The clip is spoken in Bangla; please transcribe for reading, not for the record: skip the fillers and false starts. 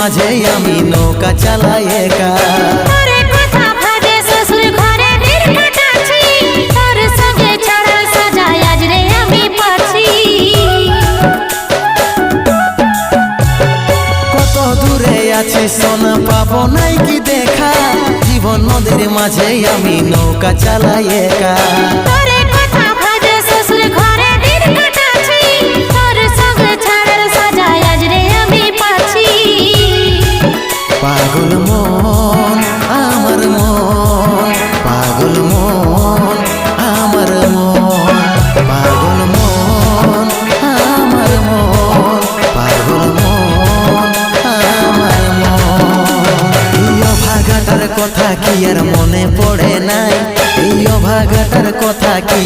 মাঝে আমি নৌকা চালাই একা। কত দূরে আছি সোনা পাবো নাই কি দেখা, জীবন নদীর মাঝে আমি নৌকা চালাই একা। পাগল মন আমার মন, পাগল মন আমার মন, পাগল মন আমার মন, পাগল মন আমার মন। এই অভাগাটার কথা কি আর মনে পড়ে নাই, এই অভাগাটার কথা কি